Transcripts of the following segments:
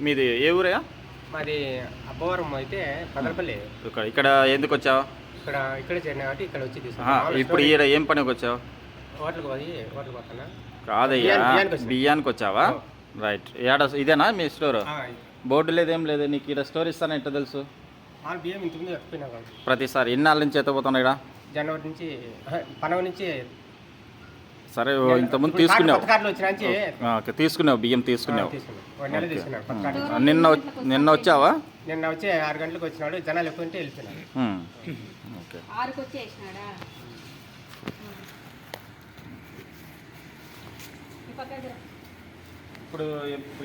మీది ఏ ఊరయ్యా? మాది అబ్బవరం అయితే పదరపల్లి. ఇక్కడ ఎందుకు వచ్చావు? ఇక్కడ చేరినా కాబట్టి ఇక్కడ వచ్చి తీసుకున్నాను. ఇప్పుడు ఈడ ఏం పనికి వచ్చావు? హోటల్కి పోయి హోటల్కి పోతానా? కాదయ్యా, బియ్యానికి వచ్చావా? రైట్. ఇదేనా మీ స్టోర్? బోర్డు లేదేం లేదు. నీకు ఇక్కడ స్టోర్ ఇస్తాను ఎట్లా తెలుసు? బియ్యం ఇంతకుముందు ఎక్కిపోయినా కాదు. ప్రతిసారి ఎన్నాళ్ళ నుంచి ఎత్తపోతున్నావు ఇక్కడ? జనవరి నుంచి 12 నుంచి. సరే, ఇంతకుముందు తీసుకున్నావు? తీసుకున్నావు, బియ్యం తీసుకున్నావు. నిన్న వచ్చావా? నిన్న వచ్చి 6 గంటలకు వచ్చినాడు. జనాలు ఎక్కువ ఉంటే వెళ్తున్నాడు. ఇప్పుడు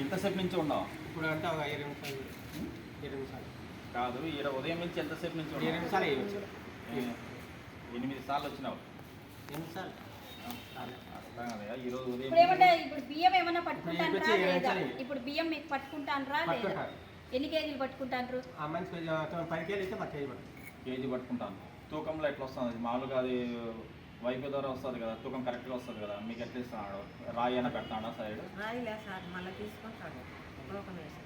ఇంతసేపు నుంచి ఉన్నావు? ఇప్పుడు అంతా ఒక 20 నిమిషాలు. 20 నిమిషాలు కాదు, ఈడ ఉదయం నుంచి ఎంతసేపు నుంచి? 20 నిమిషాలు అయ్యి 8 సార్లు వచ్చినావు. 8 సార్లు. ఈరోజు ఉదయం ఇప్పుడు బియ్యం ఏమైనా పట్టుకుంటారా లేదా? ఇప్పుడు బియ్యం మీకు పట్టుకుంటారా లేదా? ఎన్ని కేజీలు పట్టుకుంటారు? మనిషి 10 కేజీలు అయితే 10 కేజీ కేజీ పట్టుకుంటాను. తూకంలో ఎట్లా వస్తుంది? మామూలుగా అది వైపు ద్వారా వస్తుంది కదా, తూకం కరెక్ట్గా వస్తుంది కదా. మీకు ఎట్లా ఇస్తున్నాడు? రాయి అయినా పెడతాడా సైడ్?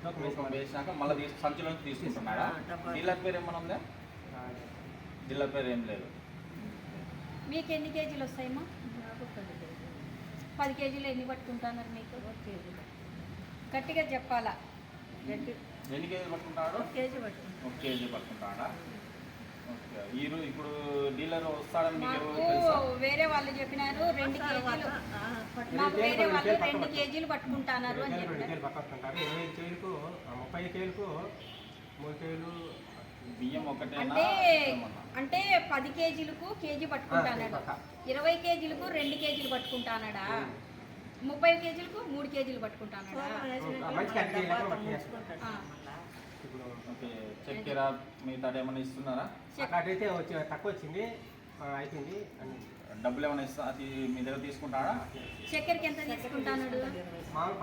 తూకం వేసినాక మళ్ళీ సంచులోకి తీసుకుంటున్నాడా? డీలర్ పేరు ఏమన్నా ఉందా? డీలర్ పేరు ఏం లేదు. మీకు ఎన్ని కేజీలు వస్తాయమ్మా? 10 కేజీలు ఎన్ని పట్టుకుంటున్నారు మీకు? గట్టిగా చెప్పాలా? ఎన్ని కేజీలు పట్టుకుంటాడు? 1 కేజీ పట్టుకుంటాడా? ఓకే. ఇప్పుడు డీలర్ వస్తాడని మీకు తెలుసా? వేరే వాళ్ళు చెప్పినారు 2 కేజీలు. మాకు వేరే వాళ్ళు 2 కేజీలు పట్టుకుంటున్నారు అని చెప్పారు. 25 కేజీలకు 30 కేజీలకు 3 కేజీలు బియ్యం ఒకటే. అంటే 10 కేజీలకు కేజీ పట్టుకుంటాడు. 20 కేజీలకు 2 కేజీలు పట్టుకుంటాడా? 30 కేజీలకు 3 కేజీలు పట్టుకుంటాడా? చక్కెర మిగతా ఏమైనా ఇస్తున్నారా? అయితే తక్కువ వచ్చింది, అయిపోయింది. డబ్బులు ఏమైనా ఇస్తా? అది మీ దగ్గర తీసుకుంటాడా? చక్కెరకి ఎంత తీసుకుంటాడు?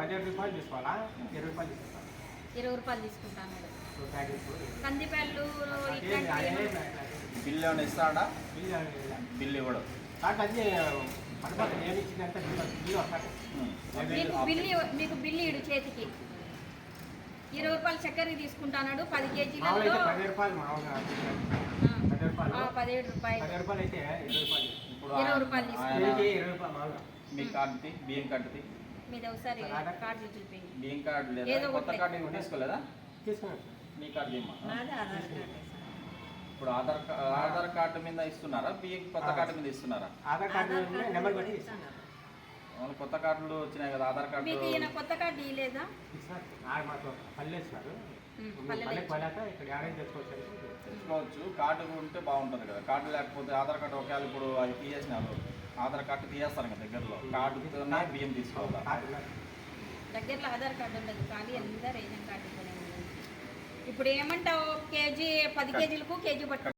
17 రూపాయలు తీసుకోవాలా? 20 రూపాయలు తీసుకుంటాను. 20 రూపాయలు తీసుకుంటాడు. కందిపల్లు బిల్లు ఏమైనా ఇస్తాడా? బిల్లు ఇవ్వడు. మీకు బిల్లు ఇడు చేతికి 20 రూపాయలు చక్కెరకి తీసుకుంటాడు. 10 కేజీలలో 17 రూపాయలు. 17 అయితే 20 రూపాయలు తీసుకుంటాడు. మీ కార్డుది, బియ్యం కార్డుది మీద ఒకసారి కార్డు చూపించండి. బియ్యం కార్డు లేదా? కొత్త కార్డు తీసుకోలేదా? తీసుకున్నాను. మీ కార్డు ఏమా? ఇప్పుడు ఆధార్ కార్డు మీద ఇస్తున్నారా? బియ్యం కొత్త కార్డు మీద ఇస్తున్నారా? ఆధార్ కార్డు నెంబర్ బట్టి ఇస్తున్నారు. కొత్త కార్డులు వచ్చినాయి కదా, ఆధార్ కార్డు. మీకు ఈయన కొత్త కార్డు ఇవ్వలేదా? మాకు పల్లె ఇస్తున్నారు. ఇక్కడ అరేంజ్ తెచ్చుకోవచ్చు. కార్డు ఉంటే బాగుంటుంది కదా. కార్డు లేకపోతే ఆధార్ కార్డు ఒకవేళ ఇప్పుడు అది తీసేసినారు, ఆధార్ కార్డు తీసేస్తారు కదా దగ్గరలో. కార్డుతోనే బియ్యం తీసుకోవాలి. దగ్గరలో ఆధార్ కార్డు ఉండదు, కానీ అందరూ రేషన్ కార్డు. ఇప్పుడు ఏమంటావు? కేజీ 10 కేజీలకు కేజీ పట్టు